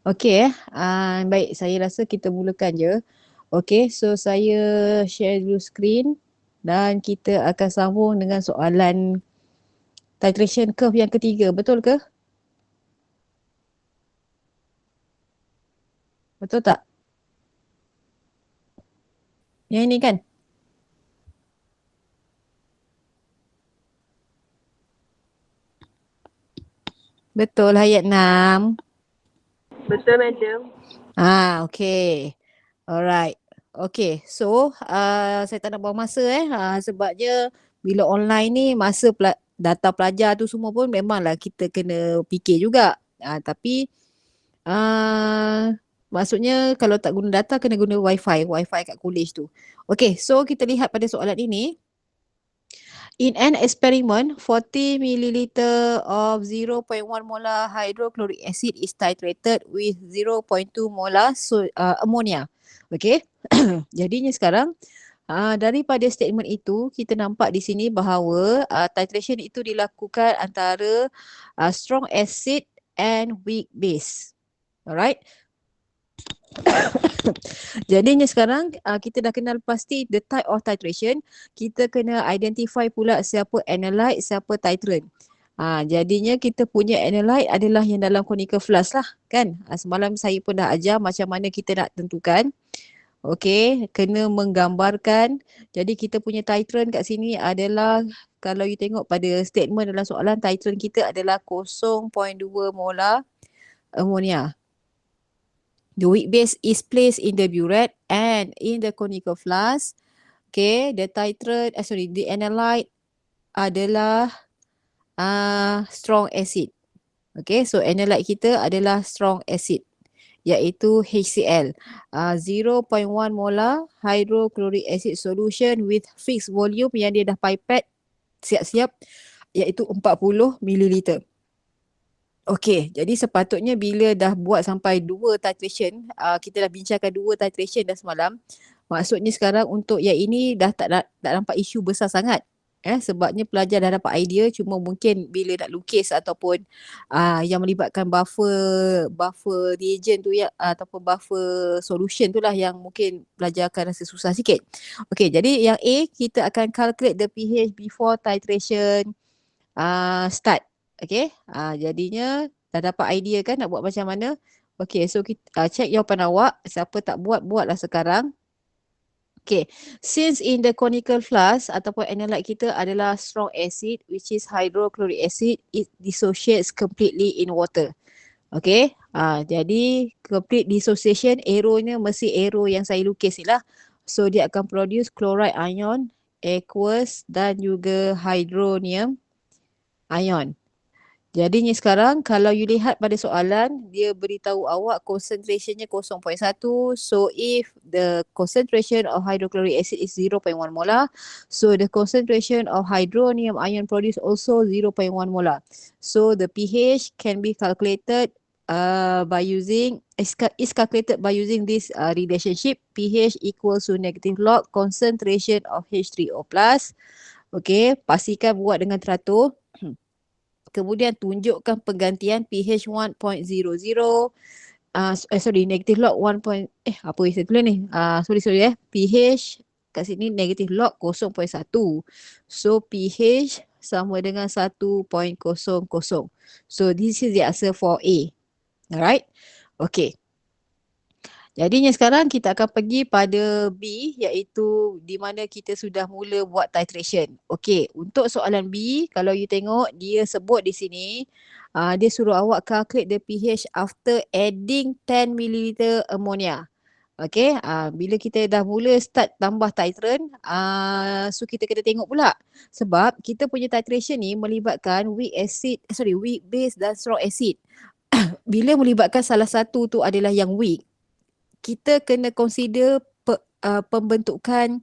Okey baik, saya rasa kita mulakan je. Okey, so saya share dulu skrin dan kita akan sambung dengan soalan titration curve yang ketiga, betul ke? Betul tak? Yang ini kan? Betul ayat 6. Betul, Madam. Okey. Alright. Okay, so saya tak nak buang masa sebabnya bila online ni masa data pelajar tu semua pun memanglah kita kena fikir juga. Tapi maksudnya kalau tak guna data kena guna wifi kat college tu. Okay, so kita lihat pada soalan ini. In an experiment, 40 milliliter of 0.1 molar hydrochloric acid is titrated with 0.2 molar ammonia. Okay, jadinya sekarang daripada statement itu kita nampak di sini bahawa titration itu dilakukan antara strong acid and weak base. Alright. Jadinya sekarang kita dah kenal pasti the type of titration. Kita kena identify pula siapa analyte, siapa titrant. Jadinya kita punya analyte adalah yang dalam conical flask lah kan. Semalam saya pun dah ajar macam mana kita nak tentukan. Okey, kena menggambarkan. Jadi kita punya titrant kat sini adalah kalau you tengok pada statement dalam soalan, titrant kita adalah 0.2 molar ammonia. The weak base is placed in the burette and in the conical flask. Okay, the analyte adalah strong acid. Okay, so analyte kita adalah strong acid iaitu HCl. 0.1 molar hydrochloric acid solution with fixed volume yang dia dah pipette siap-siap iaitu 40 ml. Okey, jadi sepatutnya bila dah buat sampai 2 titration, kita dah bincangkan 2 titration dah semalam. Maksudnya sekarang untuk yang ini dah tak nampak isu besar sangat. Sebabnya pelajar dah dapat idea, cuma mungkin bila nak lukis ataupun yang melibatkan buffer reagent tu ya ataupun buffer solution tu lah yang mungkin pelajar akan rasa susah sikit. Okey, jadi yang A kita akan calculate the pH before titration start. Okay, jadinya dah dapat idea kan nak buat macam mana. Okay, so kita check jawapan awak. Siapa tak buat, buatlah sekarang. Okay, since in the conical flask ataupun analyte kita adalah strong acid which is hydrochloric acid, it dissociates completely in water. Okay, jadi complete dissociation, arrownya mesti arrow yang saya lukis ni lah. So dia akan produce chloride ion, aqueous dan juga hydronium ion. Jadinya sekarang kalau you lihat pada soalan, dia beritahu awak concentrationnya 0.1. So if the concentration of hydrochloric acid is 0.1 molar, so the concentration of hydronium ion produced also 0.1 molar. So the pH can be calculated is calculated by using this relationship. pH equals to negative log concentration of H3O+. Okay, pastikan buat dengan teratur. Kemudian tunjukkan penggantian pH 1.00 negative log 1. Apa yang saya tulis ni? pH kat sini negative log 0.1. So pH sama dengan 1.00. So this is the answer for A. Alright? Okay. Jadinya sekarang kita akan pergi pada B iaitu di mana kita sudah mula buat titration. Okey, untuk soalan B kalau you tengok dia sebut di sini dia suruh awak calculate the pH after adding 10 ml ammonia. Okey, bila kita dah mula start tambah titrant, so kita kena tengok pula sebab kita punya titration ni melibatkan weak base dan strong acid. Bila melibatkan salah satu tu adalah yang weak, kita kena consider pembentukan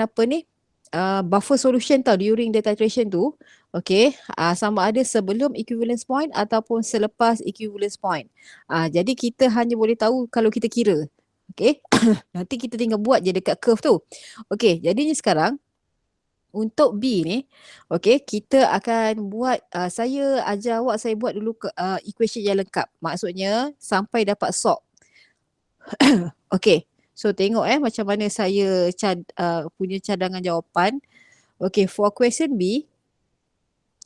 apa ni buffer solution tau during the titration tu. Okay, sama ada sebelum equivalence point ataupun selepas equivalence point. Jadi kita hanya boleh tahu kalau kita kira. Okay, nanti kita tinggal buat je dekat curve tu. Okay, jadinya sekarang Untuk B ni, okey, kita akan buat, saya ajar awak, saya buat dulu equation yang lengkap. Maksudnya sampai dapat SOP. Okey, so tengok macam mana saya punya cadangan jawapan. Okey, for question B,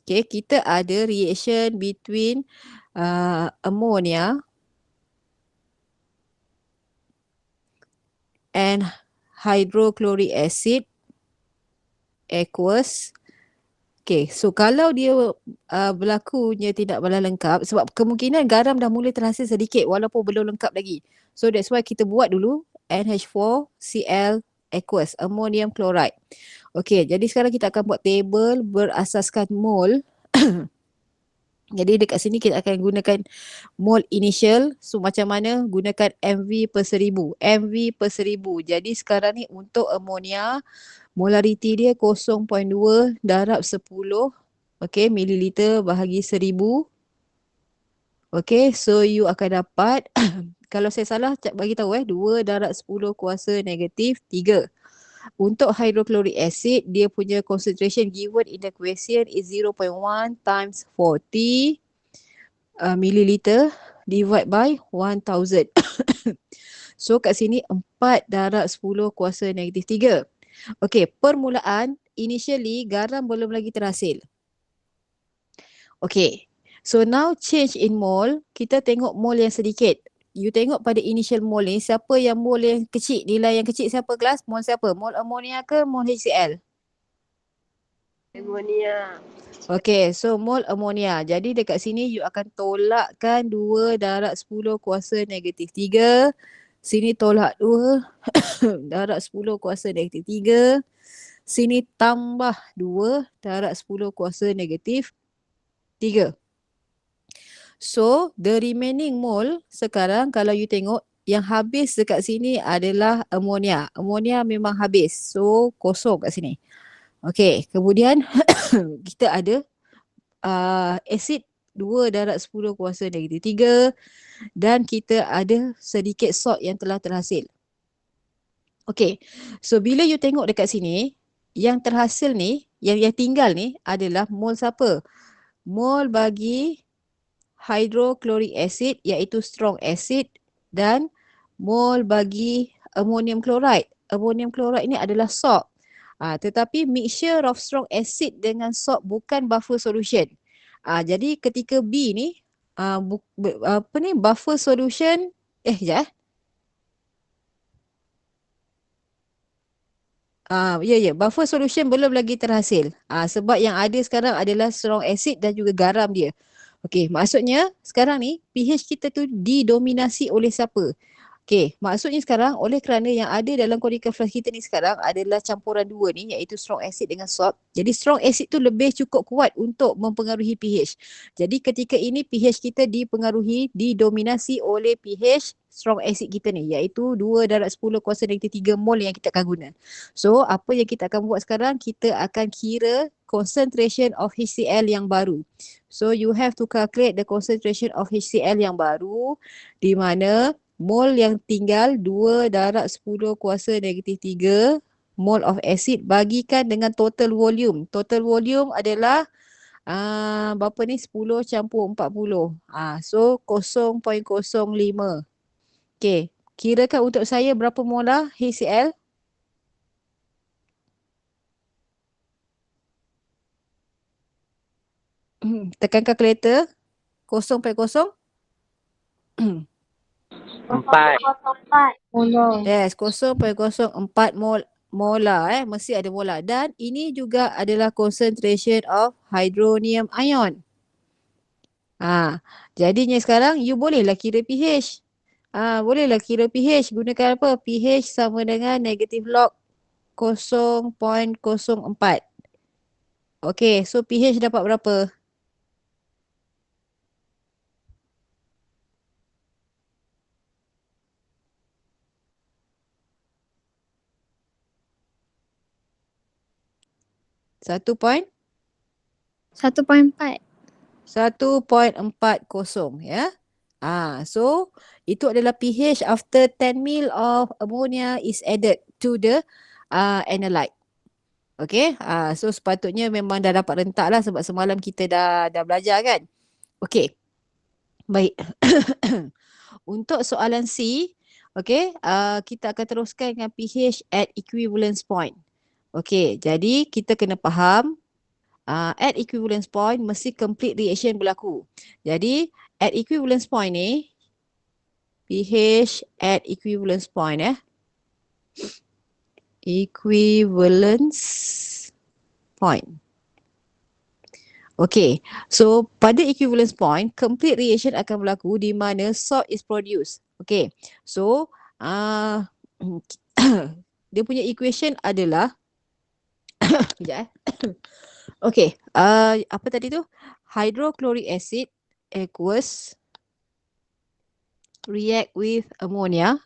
okey, kita ada reaction between ammonia and hydrochloric acid aqueous. Okay, so kalau dia berlakunya tidak balas lengkap, sebab kemungkinan garam dah mula terhasil sedikit walaupun belum lengkap lagi. So that's why kita buat dulu NH4Cl aqueous, ammonium chloride. Okay, jadi sekarang kita akan buat table berasaskan mol. Jadi dekat sini kita akan gunakan mol initial. So macam mana? Gunakan MV per 1000. MV per 1000. Jadi sekarang ni untuk ammonia, molariti dia 0.2 darab 10 mililiter bahagi 1000. Okay, so you akan dapat kalau saya salah bagi tahu 2 darab 10 kuasa negatif 3. Untuk hydrochloric acid, dia punya concentration given in the question is 0.1 times 40 milliliter divide by 1000. So kat sini 4 darab 10 kuasa negatif 3. Okey, permulaan initially garam belum lagi terhasil. Okey, so now change in mole, kita tengok mole yang sedikit. You tengok pada initial mole ni, siapa yang mole yang kecil, nilai yang kecil siapa kelas? Mole siapa? Mole ammonia ke mole HCl? Ammonia. Okey, so mole ammonia. Jadi dekat sini you akan tolakkan 2 darab 10 kuasa negatif 3. Sini tolak 2 darab 10 kuasa negatif 3. Sini tambah 2 darab 10 kuasa negatif 3. So, the remaining mole sekarang kalau you tengok yang habis dekat sini adalah ammonia. Ammonia memang habis. So, kosong kat sini. Okey, kemudian kita ada asid 2 darab 10 kuasa negatif 3 dan kita ada sedikit salt yang telah terhasil. Okey, so bila you tengok dekat sini, yang terhasil ni, yang tinggal ni adalah mol siapa? Mol bagi hydrochloric acid iaitu strong acid dan mol bagi ammonium chloride. Ammonium chloride ni adalah salt. Tetapi mixture of strong acid dengan salt bukan buffer solution. Jadi ketika B ni buffer solution buffer solution belum lagi terhasil. Sebab yang ada sekarang adalah strong acid dan juga garam dia. Okey, maksudnya sekarang ni pH kita tu didominasi oleh siapa? Okey, maksudnya sekarang oleh kerana yang ada dalam chemical flask kita ni sekarang adalah campuran dua ni iaitu strong acid dengan salt. Jadi strong acid tu lebih cukup kuat untuk mempengaruhi pH. Jadi ketika ini pH kita didominasi oleh pH strong acid kita ni iaitu 2 darab 10 kuasa negatif 3 mol yang kita akan guna. So apa yang kita akan buat sekarang, kita akan kira concentration of HCl yang baru. So you have to calculate the concentration of HCl yang baru di mana mol yang tinggal 2 darab 10 kuasa negatif 3 mol of acid bagikan dengan total volume. Total volume adalah berapa ni? 10 campur 40. So 0.05. Okey, kirakan untuk saya berapa molar HCl? Tekan kalkulator. 0.0. 4. Yes, 0.04 molar mesti ada molar. Dan ini juga adalah concentration of hydronium ion. Jadinya sekarang you bolehlah kira pH. Bolehlah kira pH. Gunakan apa? pH sama dengan negatif log 0.04. Okey, so pH dapat berapa? Satu point? 1.4. 1.40 ya. So itu adalah pH after 10 ml of ammonia is added to the analyte. Okay, so sepatutnya memang dah dapat rentak lah sebab semalam kita dah belajar kan. Okay, baik. Untuk soalan C, okay, kita akan teruskan dengan pH at equivalence point. Okay, jadi kita kena faham at equivalence point mesti complete reaction berlaku. Jadi at equivalence point ni, pH at equivalence point equivalence point. Okay, so pada equivalence point, complete reaction akan berlaku di mana salt is produced. Okay, so dia punya equation adalah sekejap okay, apa tadi tu? Hydrochloric acid equals react with ammonia.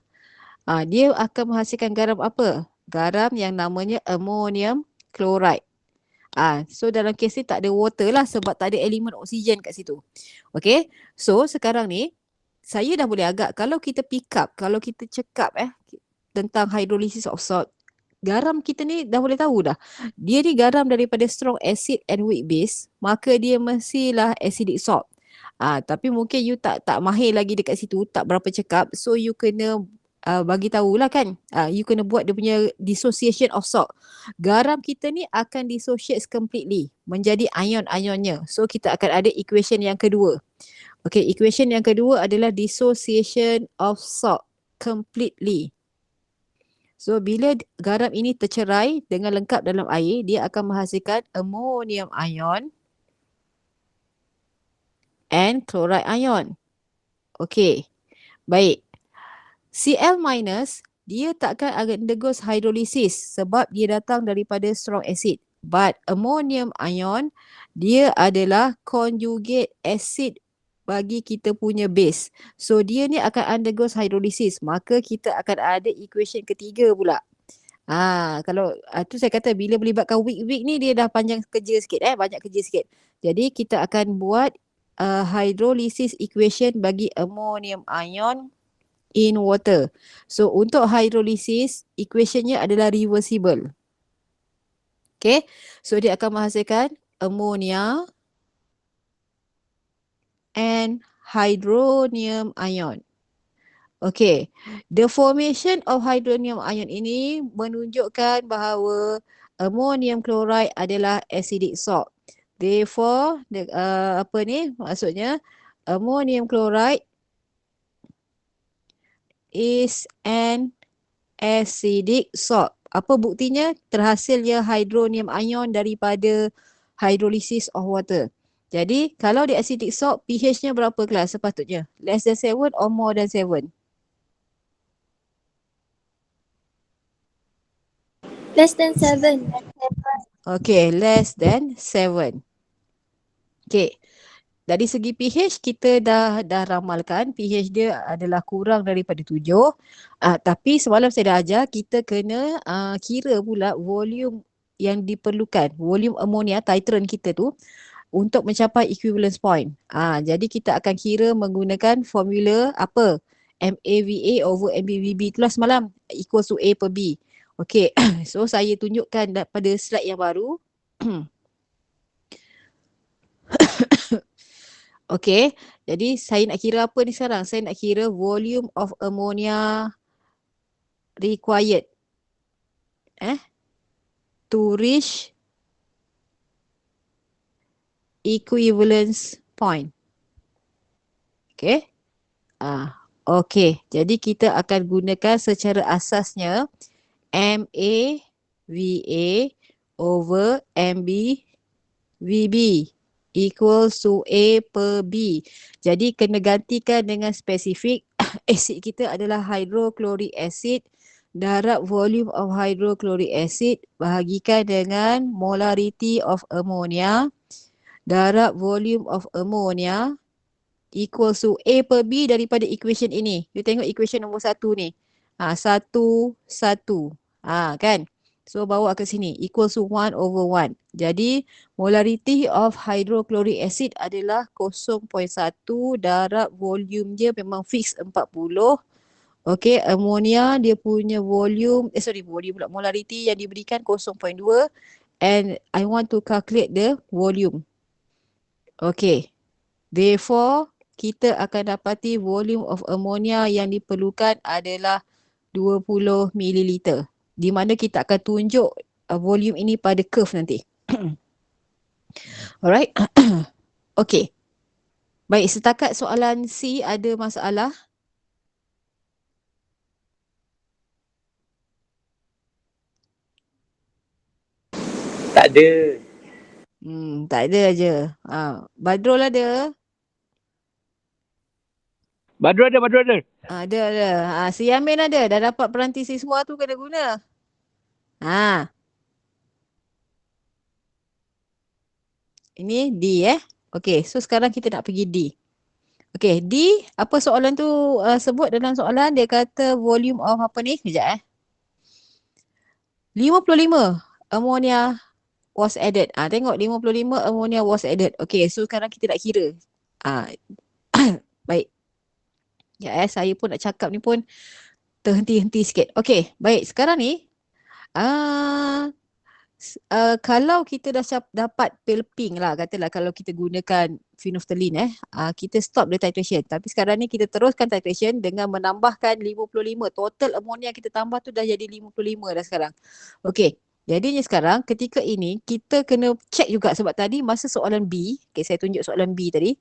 Dia akan menghasilkan garam apa? Garam yang namanya ammonium chloride. So dalam kes ni tak ada water lah sebab tak ada elemen oksigen kat situ. Okay, so sekarang ni saya dah boleh agak kalau kita pick up, kalau kita cakap tentang hydrolysis of salt, garam kita ni dah boleh tahu dah. Dia ni garam daripada strong acid and weak base, maka dia mestilah acidic salt. Tapi mungkin you tak mahir lagi dekat situ, tak berapa cakap. So you kena bagi tahulah kan. You kena buat dia punya dissociation of salt. Garam kita ni akan dissociate completely menjadi ion-ionnya. So kita akan ada equation yang kedua. Okay, equation yang kedua adalah dissociation of salt completely. So bila garam ini tercerai dengan lengkap dalam air, dia akan menghasilkan ammonium ion and chloride ion. Okay, baik. Cl minus, dia takkan undergo hydrolysis sebab dia datang daripada strong acid. But ammonium ion, dia adalah conjugate acid bagi kita punya base. So dia ni akan undergo hydrolysis. Maka kita akan ada equation ketiga pula. Kalau tu saya kata bila melibatkan weak ni dia dah panjang kerja sikit, banyak kerja sikit. Jadi kita akan buat hydrolysis equation bagi ammonium ion in water. So untuk hydrolysis equationnya adalah reversible. Okay, so dia akan menghasilkan ammonia and hydronium ion. Okay, the formation of hydronium ion ini menunjukkan bahawa ammonium chloride adalah acidic salt. Therefore, maksudnya ammonium chloride is an acidic salt. Apa buktinya? Terhasilnya hydronium ion daripada hydrolysis of water. Jadi kalau dia acidic salt, pH-nya berapa kelas sepatutnya? Less than 7 or more than 7? Less than 7. Okay, less than 7. Okay. Dari segi pH kita dah ramalkan pH dia adalah kurang daripada 7. Tapi semalam saya dah ajar kita kena kira pula volume yang diperlukan, volume ammonia titran kita tu untuk mencapai equivalence point. Jadi kita akan kira menggunakan formula apa? MAVA over MBVB itulah semalam equals to A per B. Okay, so saya tunjukkan pada slide yang baru. Okay, jadi saya nak kira apa ni sekarang? Saya nak kira volume of ammonia required to reach equivalence point. Okay. Okay, jadi kita akan gunakan secara asasnya MAVA over MBVB equals to A per B. Jadi kena gantikan dengan spesifik. Asid kita adalah hydrochloric acid. Darab volume of hydrochloric acid bahagikan dengan molarity of ammonia. Darab volume of ammonia equals to A per B daripada equation ini. You tengok equation nombor 1 ni. 1, 1. Kan? So bawa ke sini. Equals to 1 over 1. Jadi molarity of hydrochloric acid adalah 0.1 darab volume dia memang fix 40. Okay, ammonia dia punya volume, volume pula, molarity yang diberikan 0.2 and I want to calculate the volume. Okay, therefore kita akan dapati volume of ammonia yang diperlukan adalah 20 ml. Di mana kita akan tunjuk volume ini pada curve nanti. Alright. Okay. Baik, setakat soalan C ada masalah? Tak ada. Tak ada aja. Badrul ada? Badrul ada. Ada. Si Yamin ada. Dah dapat peranti siswa tu kena guna. Ini D Okay, so sekarang kita nak pergi D. Okay, D, apa soalan tu sebut dalam soalan? Dia kata volume of apa ni? Sekejap 55 ammonia was added. Tengok 55 ammonia was added. Okay, so sekarang kita nak kira. Baik. Ya saya pun nak cakap ni pun terhenti-henti sikit. Okay, baik. Sekarang ni kalau kita dah dapat pale pink lah, katalah kalau kita gunakan phenolphthalein kita stop the titration. Tapi sekarang ni kita teruskan titration dengan menambahkan 55. Total ammonia kita tambah tu dah jadi 55 dah sekarang. Okay, jadinya sekarang ketika ini kita kena check juga sebab tadi masa soalan B, okay, saya tunjuk soalan B tadi,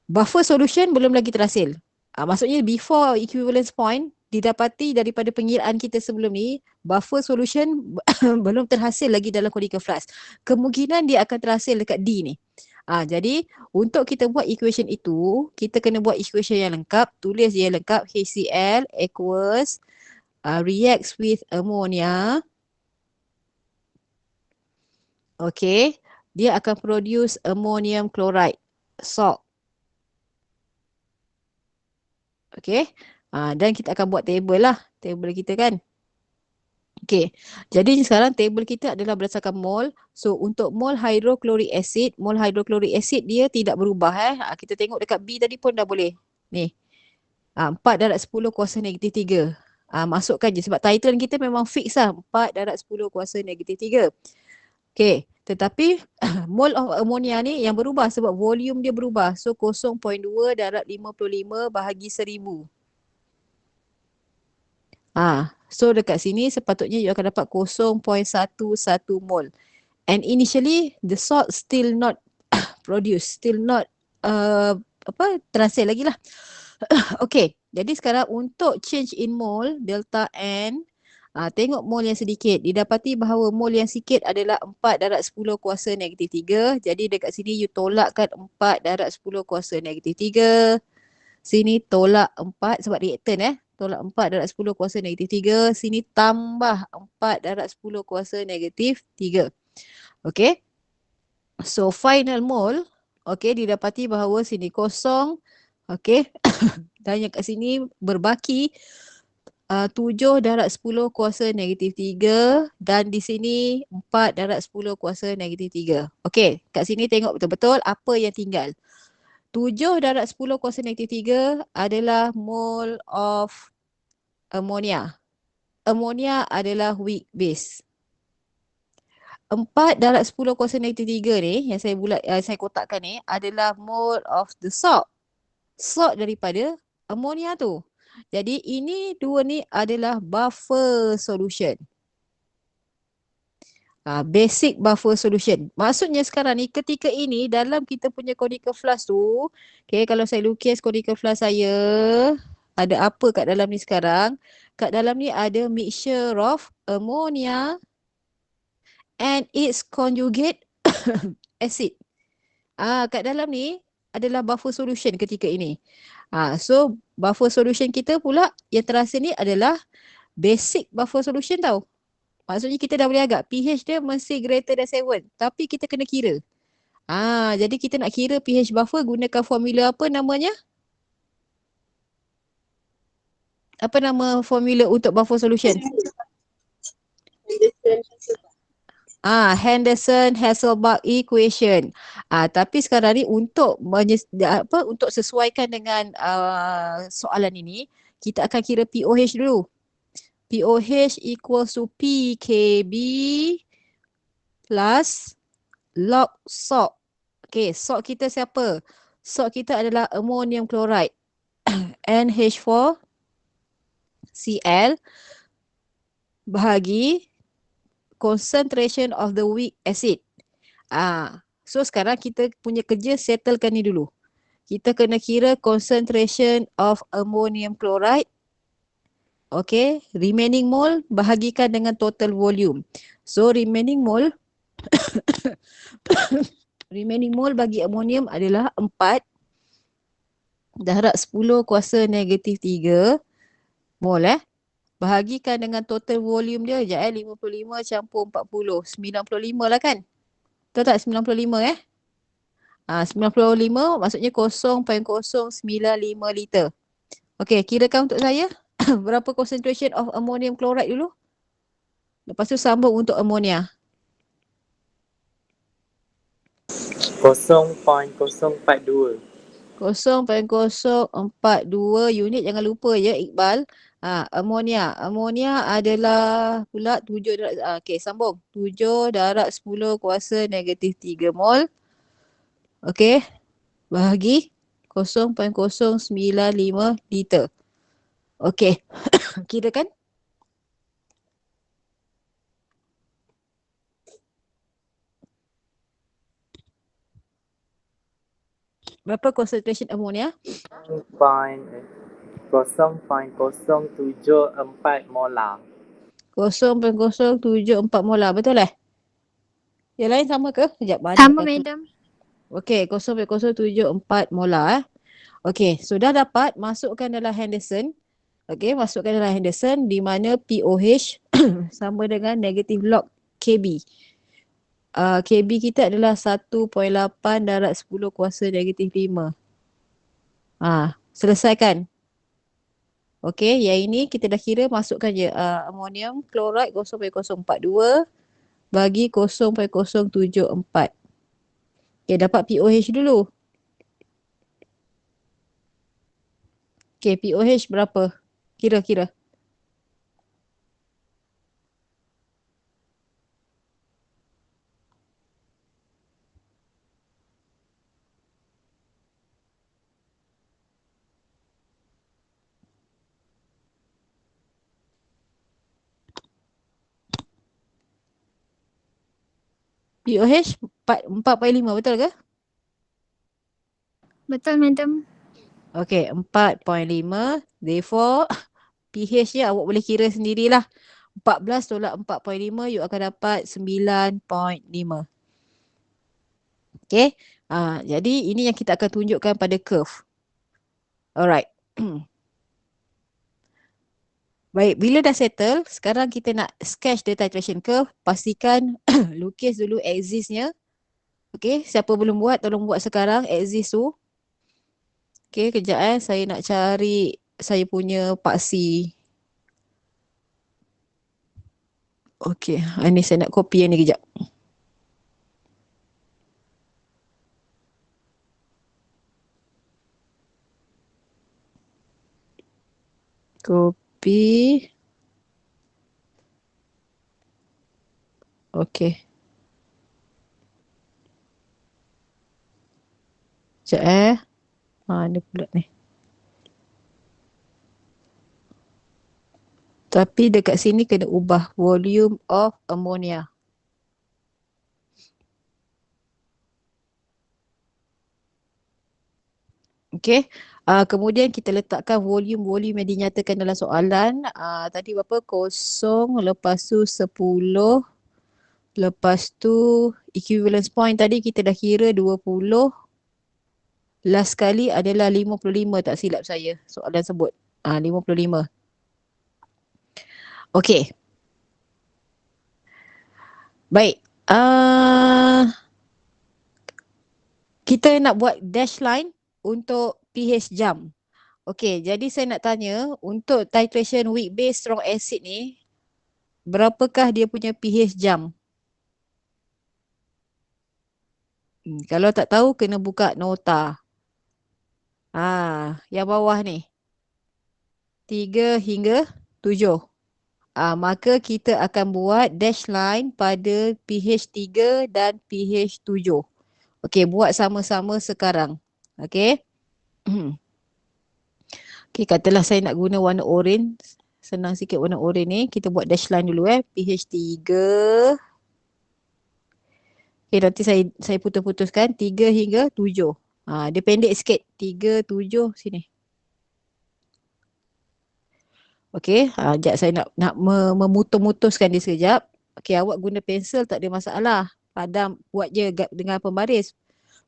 buffer solution belum lagi terhasil. Maksudnya before equivalence point didapati daripada pengiraan kita sebelum ni, buffer solution belum terhasil lagi dalam conical flask. Kemungkinan dia akan terhasil dekat D ni. Jadi untuk kita buat equation itu, kita kena buat equation yang lengkap, tulis dia lengkap, HCl aqueous reacts with ammonia. Okay, dia akan produce ammonium chloride, salt. Okay. Dan kita akan buat table lah. Table kita kan. Okay. Jadi sekarang table kita adalah berdasarkan mol. So untuk mol hydrochloric acid dia tidak berubah Kita tengok dekat B tadi pun dah boleh. Ni. 4/10 kuasa negatif 3. Masukkan je sebab titran kita memang fix lah. 4/10 kuasa negatif 3. Okay. Tetapi mol of ammonia ni yang berubah sebab volume dia berubah. So 0.2/55 bahagi 1000. So dekat sini sepatutnya you akan dapat 0.11 mol. And initially the salt still not produced, still not terhasil lagi lah. Okay, jadi sekarang untuk change in mol delta N, tengok mol yang sedikit. Didapati bahawa mol yang sikit adalah 4/10 kuasa negatif 3. Jadi dekat sini you tolakkan 4/10 kuasa negatif 3. Sini tolak 4 sebab reaktan tolak 4/10 kuasa negatif 3. Sini tambah 4/10 kuasa negatif 3. Okay. So final mole, okay, didapati bahawa sini kosong. Okay. Dan yang kat sini berbaki 7/10 kuasa negatif 3. Dan di sini 4/10 kuasa negatif 3. Okay. Kat sini tengok betul-betul apa yang tinggal. 7/10 kuasa negatif 3 adalah mole of ammonia. Ammonia adalah weak base. 4/10 kuasa negatif 3 ni yang saya kotakkan ni adalah mole of the salt. Salt daripada ammonia tu. Jadi ini dua ni adalah buffer solution. Basic buffer solution. Maksudnya sekarang ni ketika ini dalam kita punya conical flask tu, okay, kalau saya lukis conical flask saya, ada apa kat dalam ni sekarang? Kat dalam ni ada mixture of ammonia and its conjugate acid. Kat dalam ni adalah buffer solution ketika ini. So buffer solution kita pula yang terhasil ni adalah basic buffer solution tau. Maksudnya kita dah boleh agak pH dia mesti greater than 7. Tapi kita kena kira. Jadi kita nak kira pH buffer gunakan formula apa namanya? Apa nama formula untuk buffer solution? Henderson-Hasselbalch equation. Tapi sekarang ni untuk untuk sesuaikan dengan soalan ini, kita akan kira POH dulu. POH equals to PKB plus log SOC. Okay, SOC kita siapa? SOC kita adalah ammonium chloride. NH4Cl bahagi concentration of the weak acid. So sekarang kita punya kerja settlekan ni dulu. Kita kena kira concentration of ammonium chloride. Okay, remaining mole bahagikan dengan total volume. So remaining mole remaining mole bagi amonium adalah 4 darab 10 kuasa negatif 3 mole bahagikan dengan total volume dia. Sekejap 55 campur 40, 95 lah kan? Betul tak 95 95 maksudnya 0.095 liter. Okey, kirakan untuk saya berapa concentration of ammonium chloride dulu. Lepas tu sambung untuk ammonia. 0.042. 0.042 unit, jangan lupa ya Iqbal. Ammonia. Ammonia adalah pula 7 darab, okey sambung. 7 darab 10 kuasa negatif 3 mol. Okey. Bahagi 0.095 liter. Okey. Kirakan. Berapa concentration ammonia? 0.074 molar. 0.074 molar. Betul Yang lain sama ke? Sekejap. Sama, madam. Okey, 0.074 molar. Okey, sudah dapat, masukkan dalam Henderson. Okey, masukkan dalam Henderson di mana POH sama dengan negatif log KB. KB kita adalah 1.8 darab 10 kuasa negatif 5. Selesaikan. Okey, yang ini kita dah kira, masukkan je. Ammonium chloride 0.042 bagi 0.074. Okey, dapat POH dulu. Okey, POH berapa? Kira-kira. POH 4.5, betul ke? Betul, madam. Okey, 4.5. Therefore, pH nya awak boleh kira sendirilah. 14 tolak 4.5, you akan dapat 9.5. Okey. Jadi ini yang kita akan tunjukkan pada curve. Alright. Baik, bila dah settle, sekarang kita nak sketch the titration curve. Pastikan lukis dulu axis-nya. Okey, siapa belum buat, tolong buat sekarang axis tu. Okey, kejap saya nak cari saya punya paksi. Okey, ini saya nak copy yang ni kejap. Copy. Okey. Sekejap mana pula ni. Tapi dekat sini kena ubah volume of ammonia. Okey. Kemudian kita letakkan volume-volume yang dinyatakan dalam soalan. Tadi berapa? 0, lepas tu 10. Lepas tu equivalence point tadi kita dah kira 20. Last kali adalah 55, tak silap saya soalan sebut. 55. Okey. Baik. Kita nak buat dash line untuk pH jump. Okey, jadi saya nak tanya untuk titration weak base strong acid ni, berapakah dia punya pH jump? Kalau tak tahu kena buka nota. Yang bawah ni. 3 hingga 7. Maka kita akan buat dash line pada pH 3 dan pH 7. Okey, buat sama-sama sekarang. Okey. Okey, katalah saya nak guna warna oren. Senang sikit warna oren ni. Kita buat dash line dulu pH 3. Okey, nanti saya putus-putuskan 3 hingga 7. Dia pendek sikit. 3, 7 sini. Okey, sekejap saya nak memutus-mutuskan dia sekejap. Okey, awak guna pensel tak ada masalah. Padam, buat je dengan pembaris.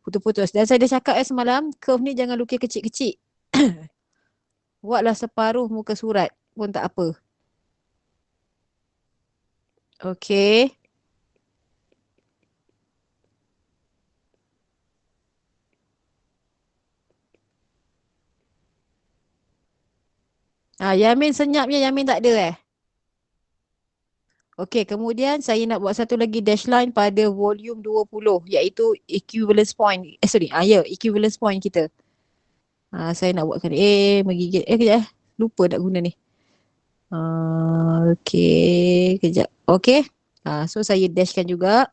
Putus-putus. Dan saya dah cakap semalam, curve ni jangan lukis kecil-kecil. Buatlah separuh muka surat pun tak apa. Okey. Yamin senyapnya, Yamin tak ada Okey, kemudian saya nak buat satu lagi dash line pada volume 20 iaitu equivalence point. Equivalence point kita. Saya nak buatkan menggigit. Kejap lupa nak guna ni. Okey, kejap. Okey. So saya dashkan juga.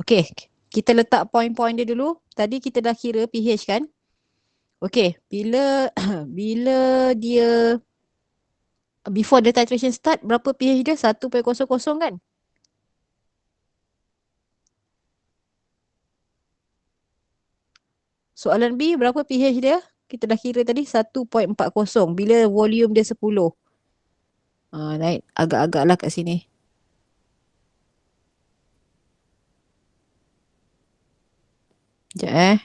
Okey, kita letak point-point dia dulu. Tadi kita dah kira pH kan? Okey, bila dia before the titration start, berapa pH dia? 1.00 kan? Soalan B, berapa pH dia? Kita dah kira tadi 1.40 bila volume dia 10. Naik agak-agaklah kat sini. Sekejap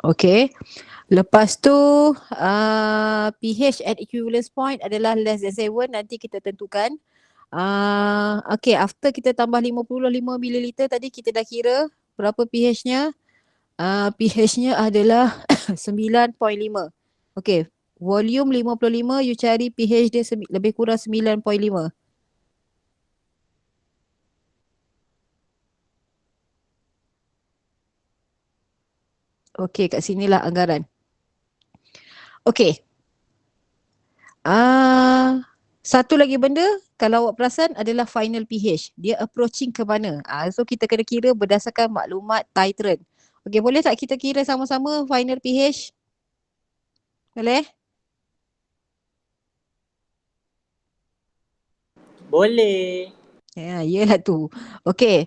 Okey. Lepas tu pH at equivalence point adalah less than 7. Nanti kita tentukan. Okey, after kita tambah 55 ml tadi kita dah kira berapa pH-nya. pH-nya adalah 9.5. Okey, volume 55, you cari pH dia lebih kurang 9.5. Okey, kat sinilah anggaran. Okey. Satu lagi benda, kalau awak perasan adalah final pH. Dia approaching ke mana? So kita kena kira berdasarkan maklumat titrant. Okey, boleh tak kita kira sama-sama final pH? Boleh? Boleh. Yelah tu. Okey,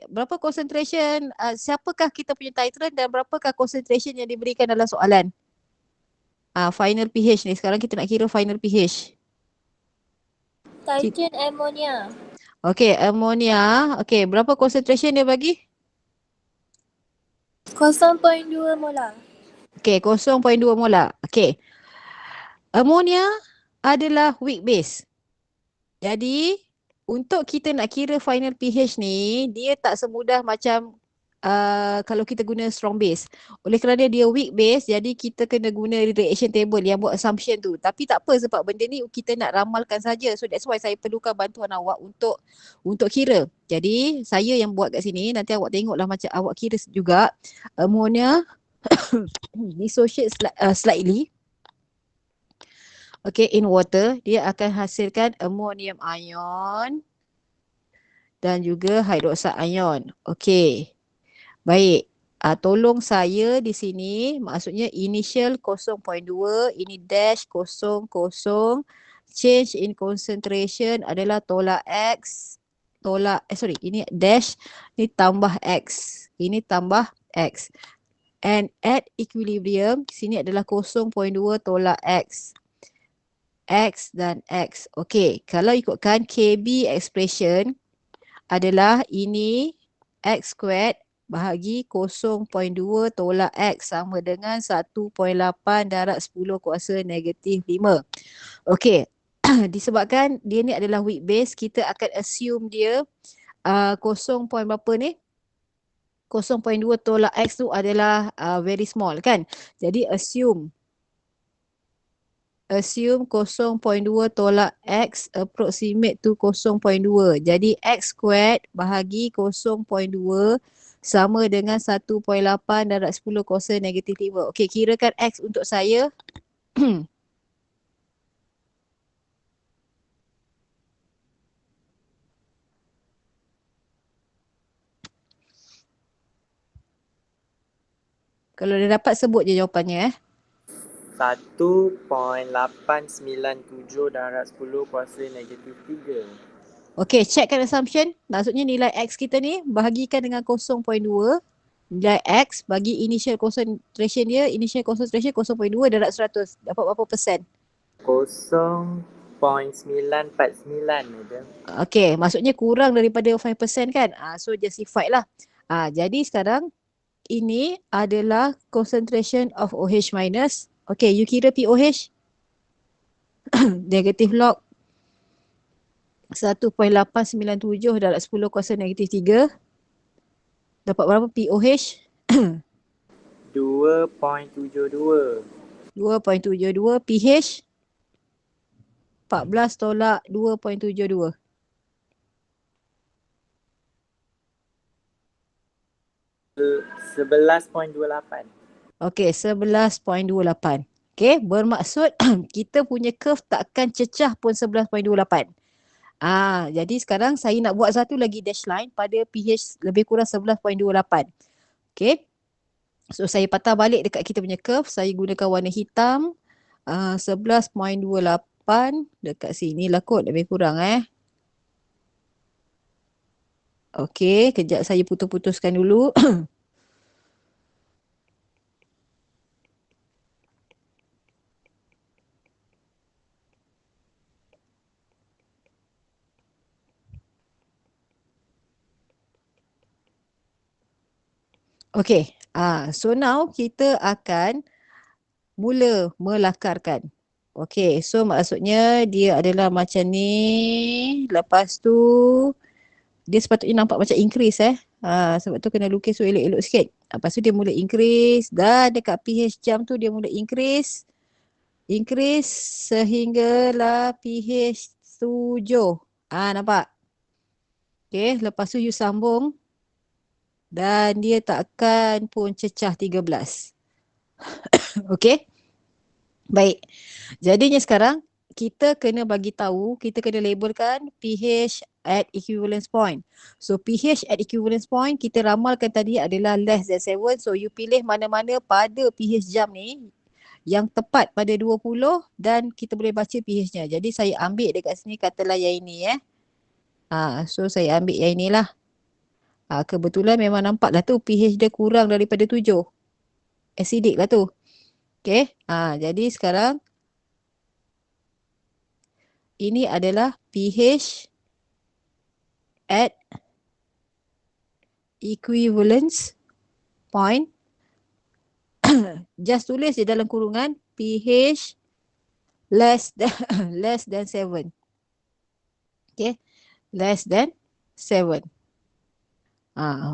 berapa concentration, siapakah kita punya titrant dan berapakah concentration yang diberikan dalam soalan? Final pH ni, sekarang kita nak kira final pH. Titrant ammonia. Okey, ammonia. Okey, berapa concentration dia bagi? 0.2 molar. Okey, 0.2 molar. Okey. Ammonia adalah weak base. Jadi, untuk kita nak kira final pH ni, dia tak semudah macam kalau kita guna strong base. Oleh kerana dia weak base, jadi kita kena guna reaction table yang buat assumption tu. Tapi tak apa sebab benda ni kita nak ramalkan saja. So that's why saya perlukan bantuan awak untuk kira. Jadi, saya yang buat kat sini, nanti awak tengoklah macam awak kira juga. Ammonia dissociate slightly. Okay, in water, dia akan hasilkan ammonium ion dan juga hydroxide ion. Okay, baik. Tolong saya di sini, maksudnya initial 0.2, ini dash 0, change in concentration adalah tolak X, ini dash, ini tambah X, ini tambah X. And at equilibrium, sini adalah 0.2 tolak X. X dan X. Okey, kalau ikutkan KB expression adalah ini X squared bahagi 0.2 tolak X sama dengan 1.8 darab 10 kuasa negatif 5. Okey, disebabkan dia ni adalah weak base, kita akan assume dia 0. berapa ni? 0.2 tolak X tu adalah very small kan. Jadi assume 0.2 tolak X approximate to 0.2. Jadi X squared bahagi 0.2 sama dengan 1.8 darab 10 kuasa negatif 5. Okey, kirakan X untuk saya. Kalau dah dapat sebut je jawapannya 1.897 darab 10 kuasa negatif 3. Okey, checkkan assumption. Maksudnya nilai X kita ni bahagikan dengan 0.2. Nilai X bagi initial concentration dia, initial concentration 0.2 darab 100. Dapat berapa persen? 0.949 madam. Okey, maksudnya kurang daripada 5% kan? So justified lah. Jadi sekarang ini adalah concentration of OH minus. Okey, you kira POH. Negative log 1.897 darab 10 kuasa negatif 3. Dapat berapa POH? 2.72. 2.72. pH 14 tolak 2.72. Se- 11.28. Okey, 11.28. Okey, bermaksud kita punya curve takkan cecah pun 11.28. Jadi sekarang saya nak buat satu lagi dash line pada pH lebih kurang 11.28. Okey. So saya patah balik dekat kita punya curve, saya gunakan warna hitam. 11.28 dekat sini lah kot lebih kurang Okey, kejap saya putus-putuskan dulu. Okey, so now kita akan mula melakarkan. Okey, so maksudnya dia adalah macam ni. Lepas tu dia sepatutnya nampak macam increase sebab tu kena lukis tu elok-elok sikit. Lepas tu dia mula increase dan dekat pH jam tu dia mula increase. Increase sehinggalah pH 7. Nampak? Okey, lepas tu you sambung dan dia takkan pun cecah 13. Okey? Baik. Jadinya sekarang kita kena bagi tahu, kita kena labelkan pH at equivalence point. So pH at equivalence point kita ramalkan tadi adalah less than 7. So you pilih mana-mana pada pH jam ni yang tepat pada 20 dan kita boleh baca pH-nya. Jadi saya ambil dekat sini katalah yang ini So saya ambil yang inilah. Kebetulan memang nampak lah tu pH dia kurang daripada 7. Acidic lah tu. Okay. Jadi sekarang ini adalah pH at equivalence point. Just tulis je dalam kurungan pH less than 7. Okay. Less than 7.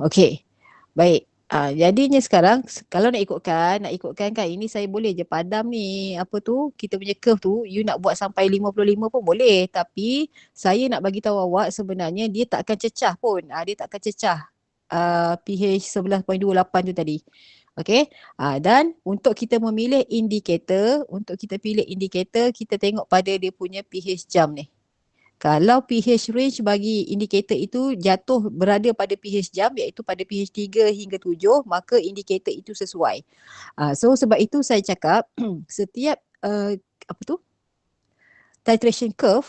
Okay. Baik. Jadinya sekarang kalau nak ikutkan kan ini saya boleh je padam ni apa tu kita punya curve tu you nak buat sampai 55 pun boleh, tapi saya nak bagi tahu awak sebenarnya dia tak akan cecah pun. Dia tak akan cecah pH 11.28 tu tadi. Okey. Dan untuk kita memilih indikator, kita tengok pada dia punya pH jam ni. Kalau pH range bagi indikator itu jatuh berada pada pH jam iaitu pada pH 3 hingga 7, maka indikator itu sesuai. So sebab itu saya cakap setiap titration curve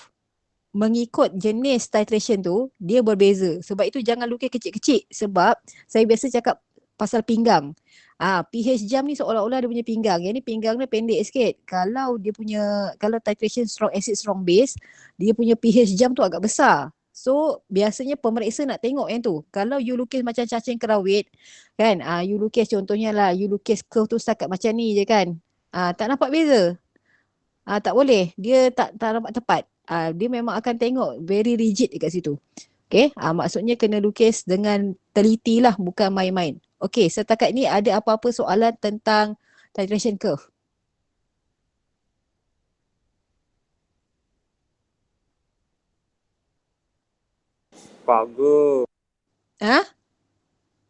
mengikut jenis titration tu dia berbeza. Sebab itu jangan lukis kecil-kecil sebab saya biasa cakap pasal pinggang. pH jam ni seolah-olah dia punya pinggang. Yang ni pinggang dia pendek sikit. Kalau titration strong acid strong base, dia punya pH jam tu agak besar. So biasanya pemeriksa nak tengok yang tu. Kalau you lukis macam cacing kerawit kan, you lukis contohnya lah, you lukis curve tu setakat macam ni je kan. Tak nampak beza. Tak boleh. Dia tak nampak tepat. Dia memang akan tengok very rigid dekat situ. Okay, maksudnya kena lukis dengan teliti lah, bukan main-main. Okay, setakat ni ada apa-apa soalan tentang titration curve? Bagus. Ha?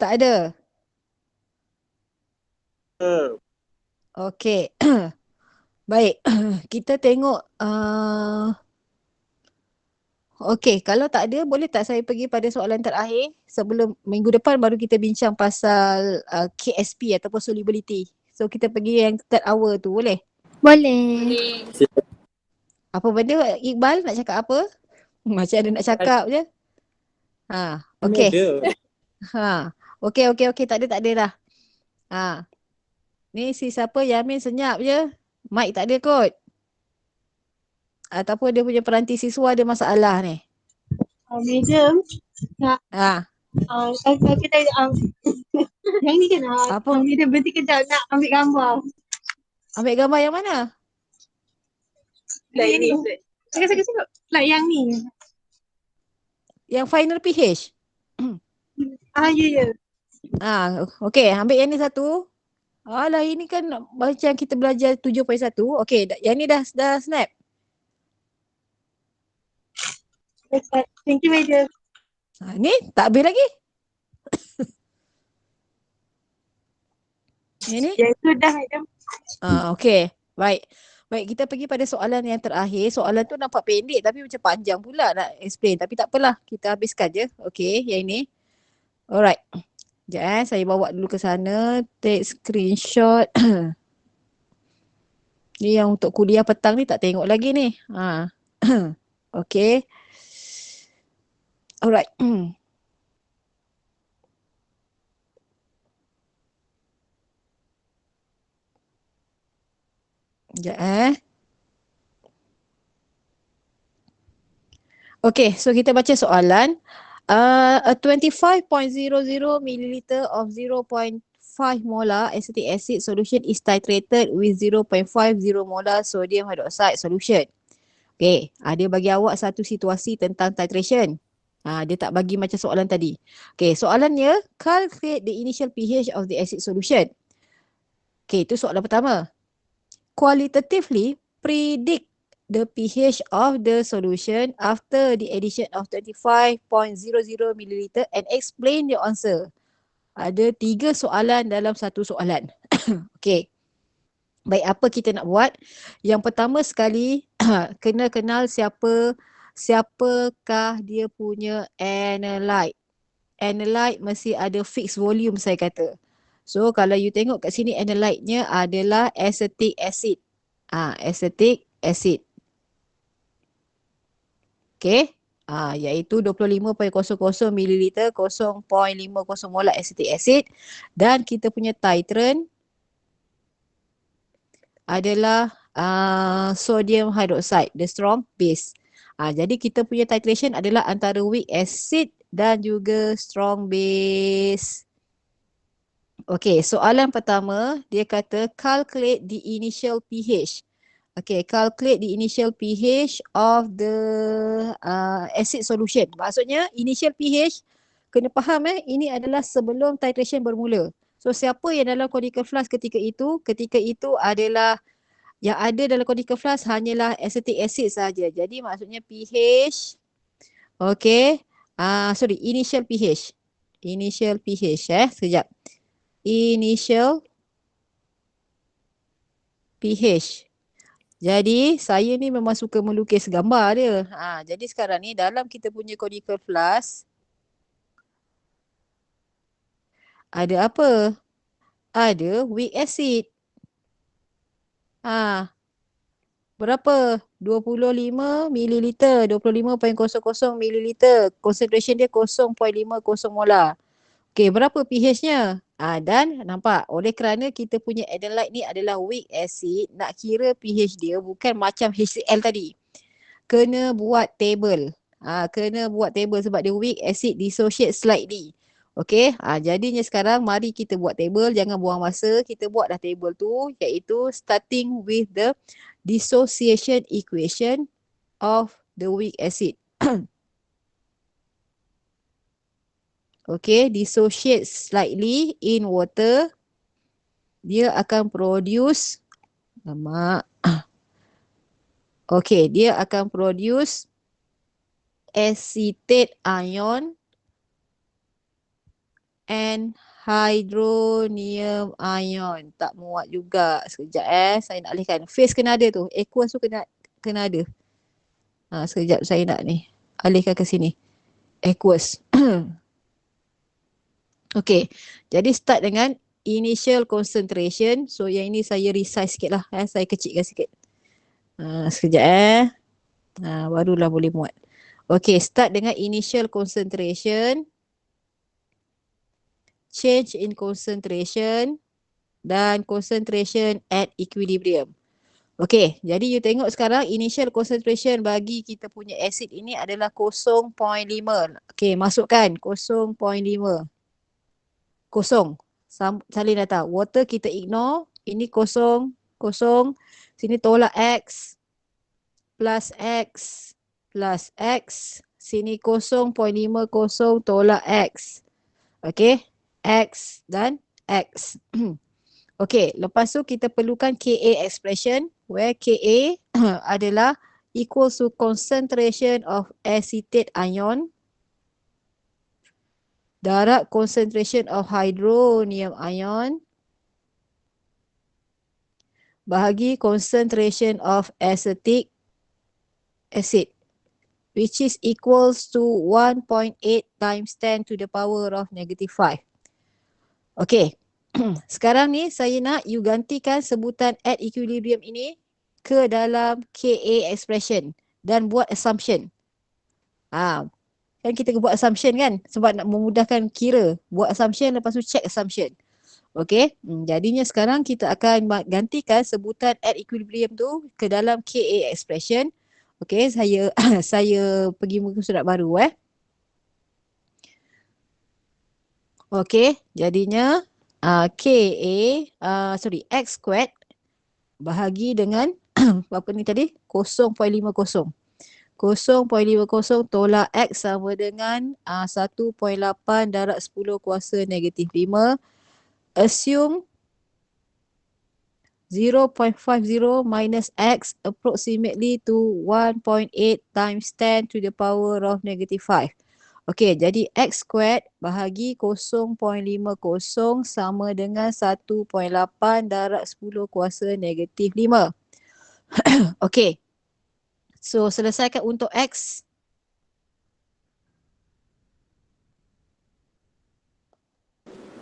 Tak ada? Okay. Baik, kita tengok okey, kalau tak ada boleh tak saya pergi pada soalan terakhir sebelum minggu depan baru kita bincang pasal KSP ataupun solubility. So kita pergi yang third hour tu boleh? Boleh. Apa benda Iqbal nak cakap apa? Macam ada nak cakap je. Okey. Ada. Okey, tak ada dah. Ni si siapa Yamin senyap je. Mic tak ada kot. Ataupun dia punya peranti siswa ada masalah ni. Madam, Ha. kita yang ni kan Apa? kita berhenti kejap nak ambil gambar. Ambil gambar yang mana? Like ni. Cakap. Like yang ni. Yang final PH? Ya. Okey, ambil yang ni satu. Alah, ini kan macam kita belajar 7.1. Okey, yang ni dah snap. Thank you, Madam. Ni tak habis lagi. Ini? Yang tu dah, Madam. Okey. Baik. Baik, kita pergi pada soalan yang terakhir. Soalan tu nampak pendek tapi macam panjang pula nak explain. Tapi tak apalah, kita habiskan je. Okey, yang ini. Alright. Sekejap saya bawa dulu ke sana. Take screenshot. Ni yang untuk kuliah petang ni tak tengok lagi ni. Okey. Alright. Sekejap Okay, so kita baca soalan. A 25.00 milliliter of 0.5 molar acetic acid solution is titrated with 0.50 molar sodium hydroxide solution. Okay, dia bagi awak satu situasi tentang titration. Dia tak bagi macam soalan tadi. Okay, soalannya, calculate the initial pH of the acid solution. Okay, itu soalan pertama. Qualitatively, predict the pH of the solution after the addition of 25.00 milliliter and explain your answer. Ada 3 soalan dalam satu soalan. Okay. Baik, apa kita nak buat? Yang pertama sekali, kena kenal siapakah dia punya analyte. Analyte mesti ada fixed volume saya kata. So kalau you tengok kat sini analyte-nya adalah acetic acid. Acetic acid. Okay. Iaitu 25.00 ml 0.50 molar acetic acid. Dan kita punya titrant adalah sodium hydroxide, the strong base. Jadi kita punya titration adalah antara weak acid dan juga strong base. Okay, soalan pertama dia kata calculate the initial pH. Okay, calculate the initial pH of the acid solution. Maksudnya initial pH, kena faham ini adalah sebelum titration bermula. So siapa yang dalam conical flask ketika itu? Ketika itu adalah yang ada dalam conical flask hanyalah acetic acid saja. Jadi maksudnya pH, okay, initial pH. Initial pH sekejap. Initial pH. Jadi saya ni memang suka melukis gambar dia. Jadi sekarang ni dalam kita punya conical flask ada apa? Ada weak acid. Berapa? 25 ml, 25.00 ml. Concentration dia 0.50 molar. Okey, berapa pH-nya? Dan nampak, oleh kerana kita punya analyte ni adalah weak acid, nak kira pH dia bukan macam HCl tadi. Kena buat table. Kena buat table sebab dia weak acid dissociate slightly. Okey, jadinya sekarang mari kita buat table, jangan buang masa. Kita buatlah table tu, iaitu starting with the dissociation equation of the weak acid. okay, dissociate slightly in water, dia akan produce, lama, okay, dia akan produce acetate ion and hydronium ion. Tak muat juga. Sekejap saya nak alihkan. Phase kena ada tu. Aqueous tu kena ada. Sekejap saya nak ni. Alihkan ke sini. Aqueous. Okay. Jadi start dengan initial concentration. So yang ini saya resize sikit lah. Saya kecilkan sikit. Sekejap barulah boleh muat. Okay. Start dengan initial concentration. Change in concentration dan concentration at equilibrium. Okey, jadi you tengok sekarang initial concentration bagi kita punya acid ini adalah 0.5. Okey, masukkan 0.5. Kosong. Salin data. Water kita ignore. Ini kosong. Kosong. Sini tolak X. Plus X. Plus X. Sini 0.5 kosong tolak X. Okey. X dan X. Okey, lepas tu kita perlukan Ka expression where Ka adalah equal to concentration of acetate ion darab concentration of hydronium ion bahagi concentration of acetic acid, which is equals to 1.8 times 10 to the power of -5. Okey, sekarang ni saya nak you gantikan sebutan at equilibrium ini ke dalam Ka expression dan buat assumption. Kan kita buat assumption kan sebab nak memudahkan kira. Buat assumption lepas tu check assumption. Okey, jadinya sekarang kita akan gantikan sebutan at equilibrium tu ke dalam Ka expression. Okey, saya pergi muka surat baru Okey, jadinya X squared bahagi dengan apa ni tadi? 0.50. 0.50 tolak X sama dengan 1.8 darab 10 kuasa -5. Assume 0.50 minus X approximately to 1.8 times 10 to the power of -5. Okey, jadi X squared bahagi 0.50 sama dengan 1.8 darab 10 kuasa -5. Okey. So, selesaikan untuk X.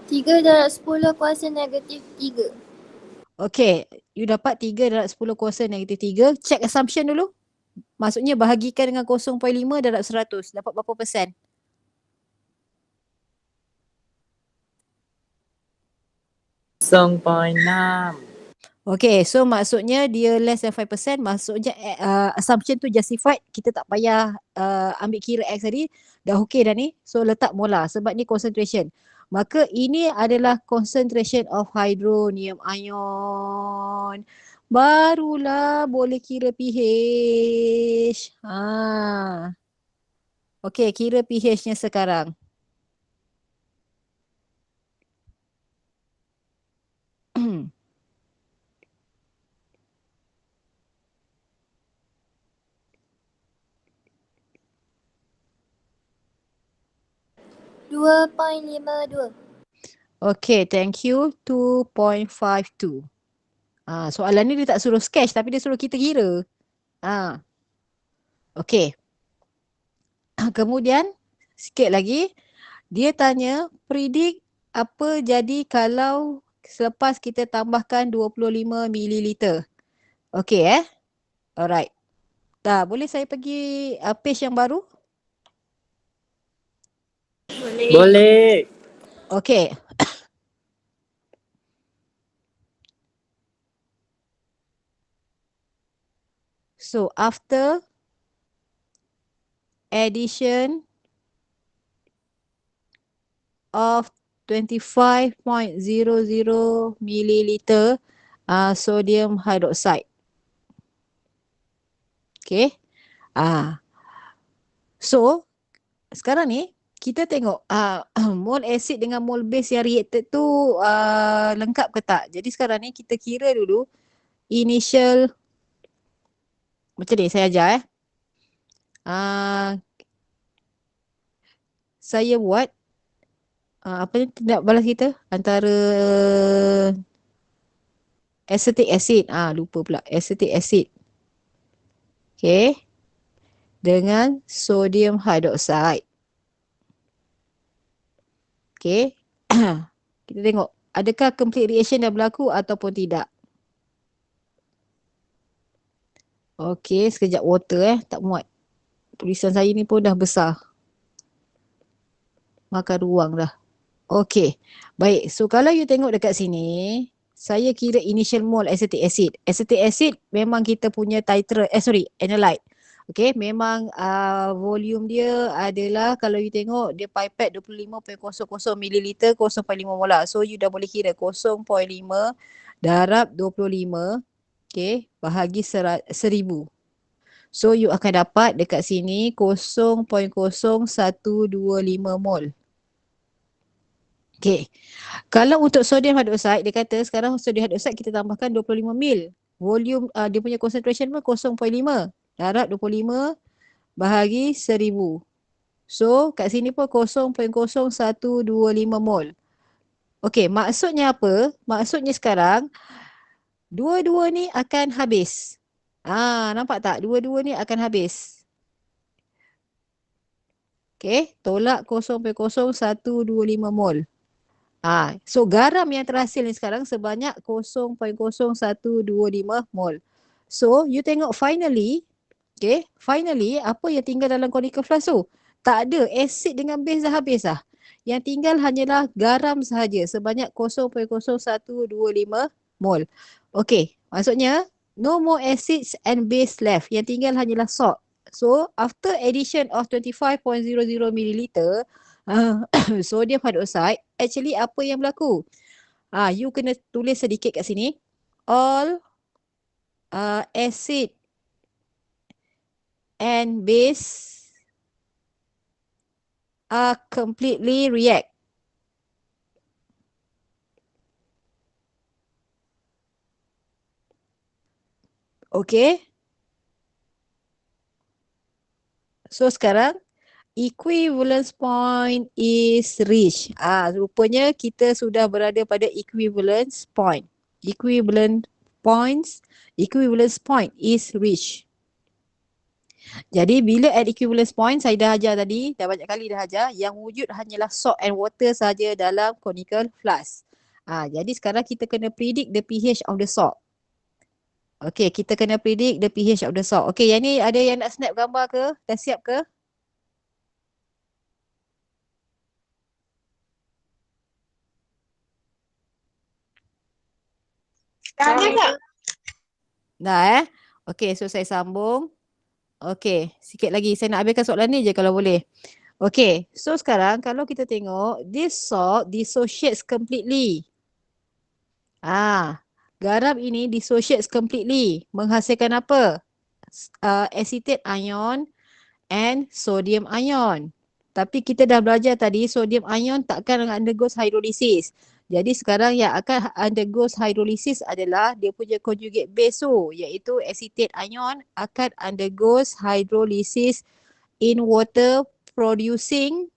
Tiga darab 10 kuasa -3. Okey, you dapat 3 darab 10 kuasa -3. Check assumption dulu. Maksudnya bahagikan dengan 0.5 darab 100. Dapat berapa persen? 0.6. Okay, so maksudnya dia less than 5%, maksudnya assumption tu justified, kita tak payah ambil kira X tadi, dah okay dah ni, so letak molar sebab ni concentration. Maka ini adalah concentration of hydronium ion. Barulah boleh kira pH. Okay, kira pH-nya sekarang. Okay, thank you. 2.52. Soalan ni dia tak suruh sketch tapi dia suruh kita kira. Okay. Kemudian, sikit lagi, dia tanya predict apa jadi kalau selepas kita tambahkan 25 ml. Okay Alright. Boleh saya pergi page yang baru? Boleh. Okay. So, after addition of 25.00 milliliter sodium hydroxide. Okay. So, sekarang ni kita tengok mole acid dengan mole base yang reacted tu lengkap ke tak. Jadi sekarang ni kita kira dulu initial, macam ni saya ajar saya buat apa ni tindak balas kita antara acetic acid, lupa pula acetic acid, okay, dengan sodium hydroxide. Okay. Kita tengok adakah complete reaction dah berlaku ataupun tidak. Okay, sekejap water tak muat. Tulisan saya ni pun dah besar. Makan ruang dah. Okay. Baik, so kalau you tengok dekat sini, saya kira initial mole acetic acid. Acetic acid memang kita punya analyte. Okay, memang volume dia adalah kalau you tengok dia pipette 25.00 ml 0.5 molar. So you dah boleh kira 0.5 darab 25 okay, bahagi 1000. So you akan dapat dekat sini 0.0125 mol. Okay. Kalau untuk sodium hydroxide, dia kata sekarang sodium hydroxide kita tambahkan 25 mil. Volume dia punya concentration pun 0.5 darab 25 bahagi 1000. So kat sini pun 0.0125 mol. Okay, maksudnya apa? Maksudnya sekarang dua-dua ni akan habis. Nampak tak? Dua-dua ni akan habis. Okay, tolak 0.0125 mol. So garam yang terhasil ni sekarang sebanyak 0.0125 mol. So you tengok finally, okay, finally apa yang tinggal dalam conical flask tu? Tak ada, asid dengan base dah habis dah. Yang tinggal hanyalah garam sahaja sebanyak 0.0125 mol. Okay, maksudnya no more acids and base left. Yang tinggal hanyalah salt. So after addition of 25.00 ml sodium hydroxide, actually apa yang berlaku? You kena tulis sedikit kat sini. All acid and base are completely react. Okay. So sekarang equivalence point is reached. Rupanya kita sudah berada pada equivalence point. Equivalence point is reached. Jadi bila at equivalence point, saya dah ajar tadi, dah banyak kali dah ajar, yang wujud hanyalah salt and water saja dalam conical flask. Jadi sekarang kita kena predict the pH of the salt. Okay, kita kena predict the pH of the salt. Okay, yang ni ada yang nak snap gambar ke? Dah siap ke? Dah ada tak? Dah Okay, so saya sambung. Okay, sikit lagi. Saya nak habiskan soalan ni je kalau boleh. Okay, so sekarang kalau kita tengok, this salt dissociates completely. Garam ini dissociates completely. Menghasilkan apa? Acetate ion and sodium ion. Tapi kita dah belajar tadi, sodium ion takkan undergoes hydrolysis. Jadi sekarang yang akan undergoes hydrolysis adalah dia punya conjugate base tu, iaitu acetate ion akan undergoes hydrolysis in water producing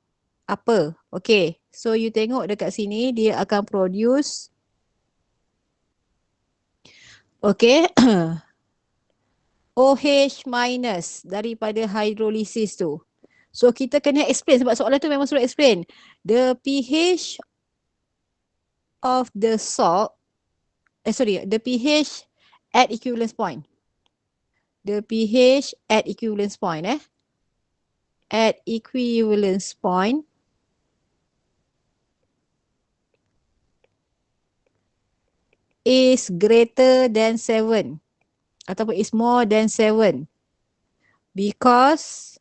apa? Okay, so you tengok dekat sini dia akan produce OH minus daripada hydrolysis tu. So kita kena explain sebab soalan tu memang suruh explain. The pH of the salt, the pH at equivalence point. The pH at equivalence point at equivalence point is greater than 7 ataupun is more than 7 because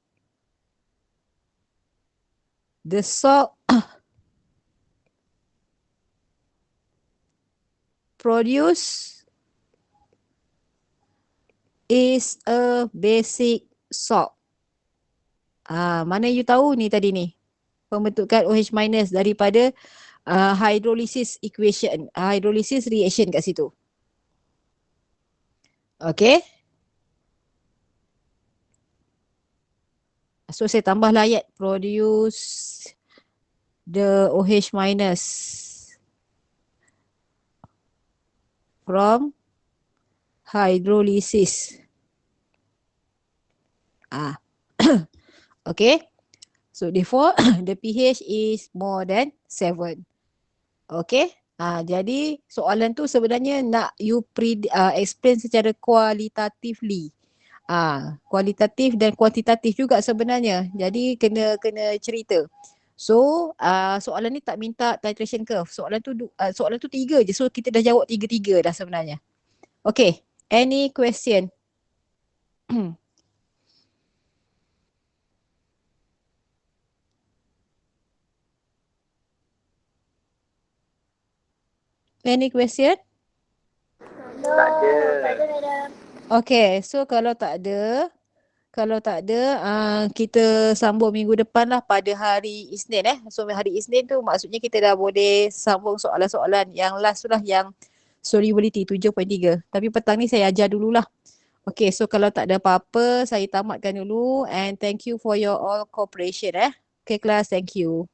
the salt produce is a basic salt. Mana you tahu ni tadi ni? pembentukan OH minus daripada hydrolysis equation, hydrolysis reaction kat situ. Okay. So saya tambah lah ayat produce the OH minus from hydrolysis. Okay. So therefore the pH is more than 7. Okay. Jadi soalan tu sebenarnya nak you explain secara kualitatively. Kualitatif dan kuantitatif juga sebenarnya. Jadi kena cerita. So soalan ni tak minta titration curve. Soalan tu 3 je. So kita dah jawab 3-3 dah sebenarnya. Okay. Any question? Any question? No, Tak ada. tak ada madam. Okay, so kalau tak ada, kita sambung minggu depan lah pada hari Isnin So hari Isnin tu maksudnya kita dah boleh sambung soalan-soalan yang last tu lah, yang solubility 7.3. Tapi petang ni saya ajar dululah. Okay, so kalau tak ada apa-apa, saya tamatkan dulu and thank you for your all cooperation Okay class, thank you.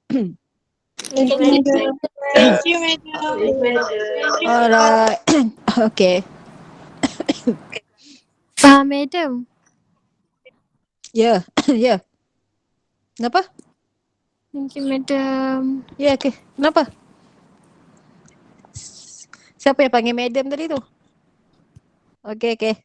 Thank you, madam. Thank you, madam. Alright. Okay. Madam. Ya, ya. Kenapa? Thank you, madam. Ya, okay. Kenapa? Siapa yang panggil madam tadi tu? Okay.